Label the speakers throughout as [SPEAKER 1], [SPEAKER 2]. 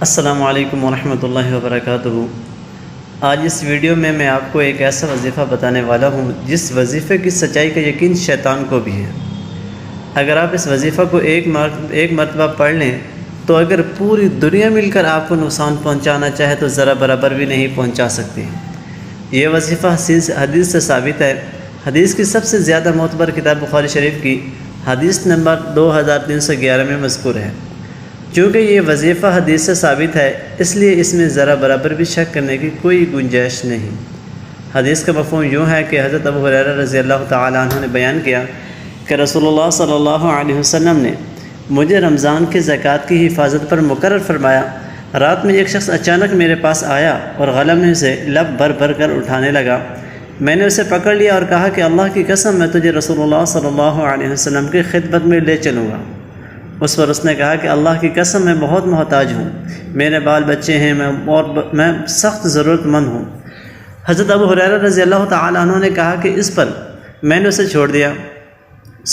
[SPEAKER 1] السلام علیکم ورحمۃ اللہ وبرکاتہ۔ آج اس ویڈیو میں آپ کو ایک ایسا وظیفہ بتانے والا ہوں جس وظیفے کی سچائی کا یقین شیطان کو بھی ہے۔ اگر آپ اس وظیفہ کو ایک مرتبہ پڑھ لیں تو اگر پوری دنیا مل کر آپ کو نقصان پہنچانا چاہے تو ذرا برابر بھی نہیں پہنچا سکتی۔ یہ وظیفہ حدیث سے ثابت ہے۔ حدیث کی سب سے زیادہ معتبر کتاب بخاری شریف کی حدیث نمبر 2311 میں مذکور ہے۔ چونکہ یہ وظیفہ حدیث سے ثابت ہے اس لیے اس میں ذرا برابر بھی شک کرنے کی کوئی گنجائش نہیں۔ حدیث کا مفہوم یوں ہے کہ حضرت ابو ہریرہ رضی اللہ تعالیٰ عنہ نے بیان کیا کہ رسول اللہ صلی اللہ علیہ وسلم نے مجھے رمضان کی زکوٰۃ کی حفاظت پر مقرر فرمایا۔ رات میں ایک شخص اچانک میرے پاس آیا اور غلم میں سے لب بھر بھر کر اٹھانے لگا۔ میں نے اسے پکڑ لیا اور کہا کہ اللہ کی قسم میں تجھے رسول اللہ صلی اللہ علیہ وسلم کی خدمت میں لے چلوں گا۔ اس پر اس نے کہا کہ اللہ کی قسم میں بہت محتاج ہوں، میرے بال بچے ہیں میں سخت ضرورت مند ہوں۔ حضرت ابو ہریرہ رضی اللہ تعالیٰ عنہ نے کہا کہ اس پر میں نے اسے چھوڑ دیا۔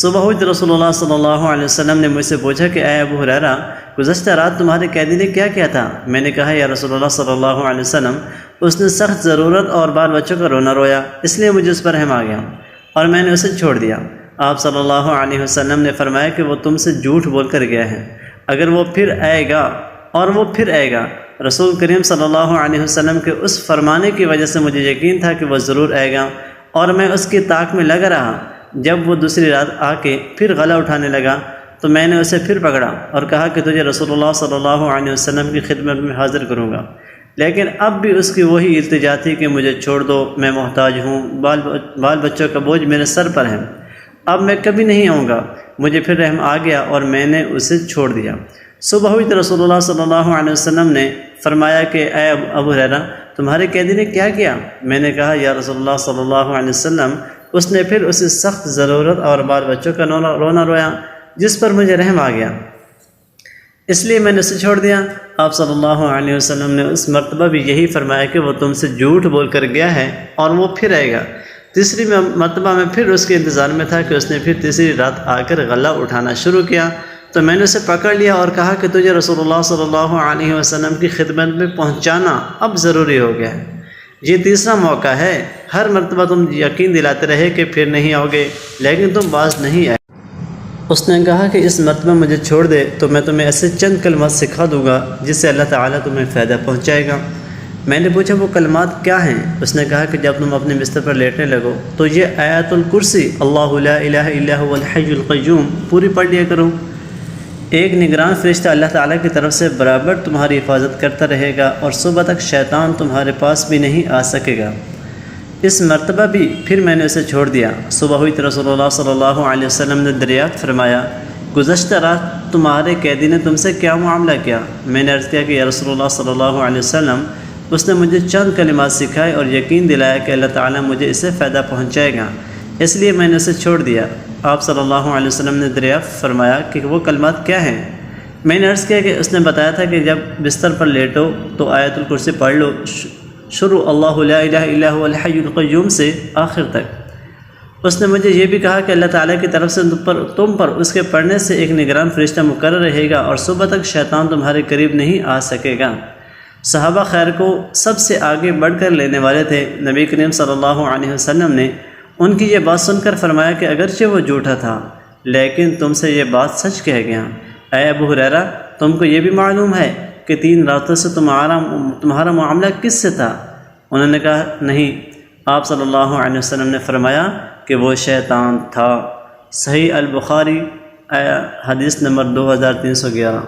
[SPEAKER 1] صبح ہوئی تو رسول اللہ صلی اللہ علیہ وسلم نے مجھ سے پوچھا کہ اے ابو ہریرہ، گزشتہ رات تمہارے قیدی نے کیا کیا تھا؟ میں نے کہا یا رسول اللہ صلی اللہ علیہ وسلم، اس نے سخت ضرورت اور بال بچوں کا رونا رویا، اس لیے مجھے اس پر رحم آ گیا اور میں نے اسے چھوڑ دیا۔ آپ صلی اللہ علیہ وسلم نے فرمایا کہ وہ تم سے جھوٹ بول کر گیا ہے، اگر وہ پھر آئے گا اور وہ پھر آئے گا۔ رسول کریم صلی اللہ علیہ وسلم کے اس فرمانے کی وجہ سے مجھے یقین تھا کہ وہ ضرور آئے گا اور میں اس کی طاق میں لگا رہا۔ جب وہ دوسری رات آ کے پھر گلا اٹھانے لگا تو میں نے اسے پھر پکڑا اور کہا کہ تجھے رسول اللہ صلی اللہ علیہ وسلم کی خدمت میں حاضر کروں گا، لیکن اب بھی اس کی وہی التجا تھی کہ مجھے چھوڑ دو، میں محتاج ہوں، بال بچوں کا بوجھ میرے سر پر ہے، اب میں کبھی نہیں آؤں گا۔ مجھے پھر رحم آ گیا اور میں نے اسے چھوڑ دیا۔ صبح ہوئی تو رسول اللہ صلی اللہ علیہ وسلم نے فرمایا کہ اے ابو ہریرہ، تمہارے قیدی نے کیا کیا؟ میں نے کہا یا رسول اللہ صلی اللہ علیہ وسلم، اس نے پھر اسے سخت ضرورت اور بال بچوں کا رونا رویا جس پر مجھے رحم آ گیا، اس لیے میں نے اسے چھوڑ دیا۔ آپ صلی اللہ علیہ وسلم نے اس مرتبہ بھی یہی فرمایا کہ وہ تم سے جھوٹ بول کر گیا ہے اور وہ پھر آئے گا۔ تیسری مرتبہ میں پھر اس کے انتظار میں تھا کہ اس نے پھر تیسری رات آ کر غلہ اٹھانا شروع کیا تو میں نے اسے پکڑ لیا اور کہا کہ تجھے رسول اللہ صلی اللہ علیہ وسلم کی خدمت میں پہنچانا اب ضروری ہو گیا ہے۔ یہ تیسرا موقع ہے، ہر مرتبہ تم یقین دلاتے رہے کہ پھر نہیں آؤ گے لیکن تم باز نہیں آئے۔ اس نے کہا کہ اس مرتبہ مجھے چھوڑ دے تو میں تمہیں ایسے چند کلمات سکھا دوں گا جس سے اللہ تعالیٰ تمہیں فائدہ پہنچائے گا۔ میں نے پوچھا وہ کلمات کیا ہیں؟ اس نے کہا کہ جب تم اپنے بستر پر لیٹنے لگو تو یہ آیت الکرسی اللہ لا الہ الا هو الحی القیوم پوری پڑھ لیا کرو۔ ایک نگران فرشتہ اللہ تعالیٰ کی طرف سے برابر تمہاری حفاظت کرتا رہے گا اور صبح تک شیطان تمہارے پاس بھی نہیں آ سکے گا۔ اس مرتبہ بھی پھر میں نے اسے چھوڑ دیا۔ صبح ہوئی تو رسول اللہ صلی اللہ علیہ وسلم نے دریافت فرمایا گزشتہ رات تمہارے قیدی نے تم سے کیا معاملہ کیا؟ میں نے عرض کیا کہ یا رسول اللہ صلی اللہ علیہ وسلم، اس نے مجھے چند کلمات سکھائے اور یقین دلایا کہ اللہ تعالیٰ مجھے اس سے فائدہ پہنچائے گا، اس لیے میں نے اسے چھوڑ دیا۔ آپ صلی اللہ علیہ وسلم نے دریافت فرمایا کہ وہ کلمات کیا ہیں؟ میں نے عرض کیا کہ اس نے بتایا تھا کہ جب بستر پر لیٹو تو آیت الکرسی پڑھ لو، شروع اللہ لا الہ الا هو الحی القیوم سے آخر تک۔ اس نے مجھے یہ بھی کہا کہ اللہ تعالیٰ کی طرف سے تم پر اس کے پڑھنے سے ایک نگران فرشتہ مقرر رہے گا اور صبح تک شیطان تمہارے قریب نہیں آ سکے گا۔ صحابہ خیر کو سب سے آگے بڑھ کر لینے والے تھے۔ نبی کریم صلی اللہ علیہ وسلم نے ان کی یہ بات سن کر فرمایا کہ اگرچہ وہ جھوٹا تھا لیکن تم سے یہ بات سچ کہہ گیا۔ اے ابو ہریرہ، تم کو یہ بھی معلوم ہے کہ 3 راتوں سے تمہارا معاملہ کس سے تھا؟ انہوں نے کہا نہیں۔ آپ صلی اللہ علیہ وسلم نے فرمایا کہ وہ شیطان تھا۔ صحیح البخاری حدیث نمبر 2311۔